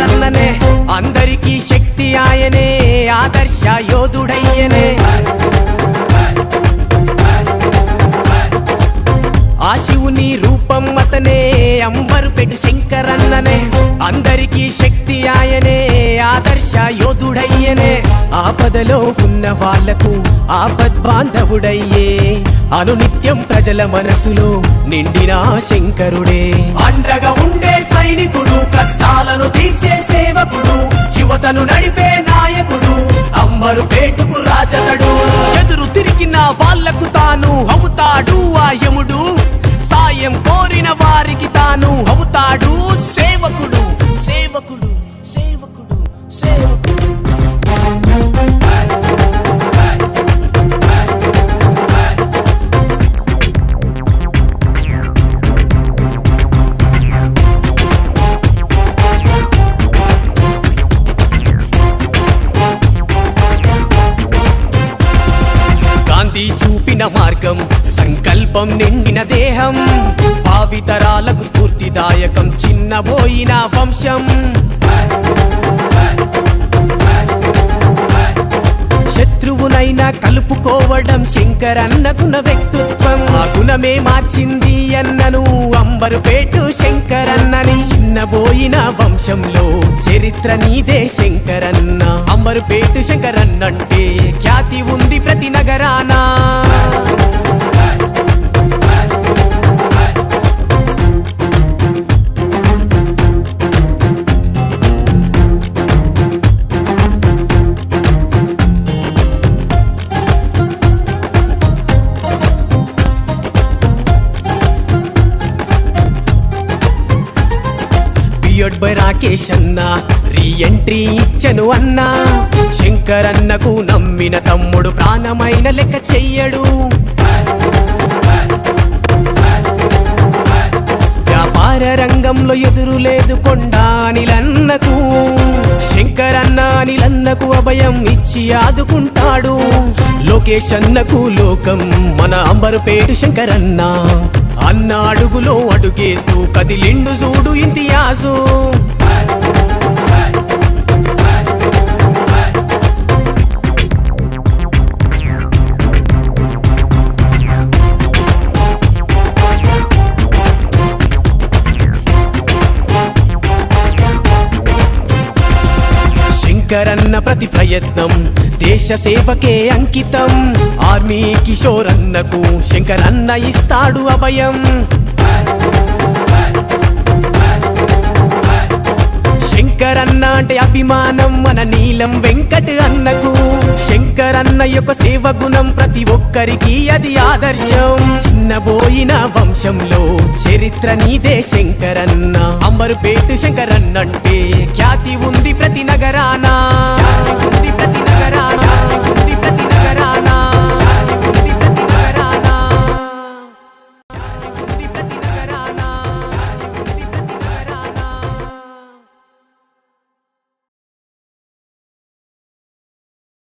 శంకరన్ననే అందరికీ శక్తి ఆయనే ఆదర్శ యోధుడయ్యనే ఆ శివుని రూపం అతనే అంబరుపేట శంకరన్ననే అందరికీ శక్తి ఆయనే ఆదర్శ యోధుడయ్యనే ఆపదలో ఉన్న వాళ్లకు ఆపద్బాంధవుడయ్యే అనునిత్యం ప్రజల మనసులో నిండిన శంకరుడే అండగా ఉండే సైనికుడు కష్టాలను తీర్చే సేవకుడు యువతను నడిపే నాయకుడు అంబరుపేటకు రాజతడు ఎదురు తిరిగిన వాళ్లకు తాను అవుతాడు ఆ యముడు సాయం కోరిన వారికి తాను అవుతాడు సేవకుడు సేవకుడు సేవకుడు సేవకుడు గాంధీ చూపిన మార్గం సంకల్పం నిండిన దేహం భావితరాలకు స్ఫూర్తిదాయకం చిన్నబోయిన వంశం శత్రువునైనా కలుపుకోవడం శంకరన్నకున్న వ్యక్తిత్వం ఆ గుణమే మార్చింది అన్నను అంబరుపేటు శంకరన్నని చిన్నబోయిన వంశంలో చరిత్ర నీదే శంకరన్న అంబరుపేటు శంకరన్నంటే ఖ్యాతి ఉంది ప్రతి నగరానా బై రాకేష్ అన్న రీ ఎంట్రీ ఇచ్చను అన్నా శంకరన్నకు నమ్మిన తమ్ముడు ప్రాణమైన లెక్క చెయ్యడు వ్యాపార రంగంలో ఎదురు లేదు కొండా అనిలన్నకు శంకరన్న అనిలన్నకు అభయం ఇచ్చి ఆదుకుంటాడు లోకేష్ అన్నకు లోకం మన అంబరుపేటు శంకరన్న అన్న అడుగులో అడుగేస్తూ కదిలిండు చూడు ఇంతియాజు శంకరన్న ప్రతి ప్రయత్నం దేశ సేవకే అంకితం ఆర్మీ కిషోర్ అన్నకు శంకరన్న ఇస్తాడు అభయం శంకరన్న అంటే అభిమానం మన నీలం వెంకట్ అన్నకు శంకరన్న యొక్క సేవ గుణం ప్రతి ఒక్కరికి అది ఆదర్శం చిన్నబోయిన వంశంలో చరిత్ర నీదే శంకరన్న అంబరుపేటు శంకరన్నంటే ఖ్యాతి ఉంది ప్రతి నగరానా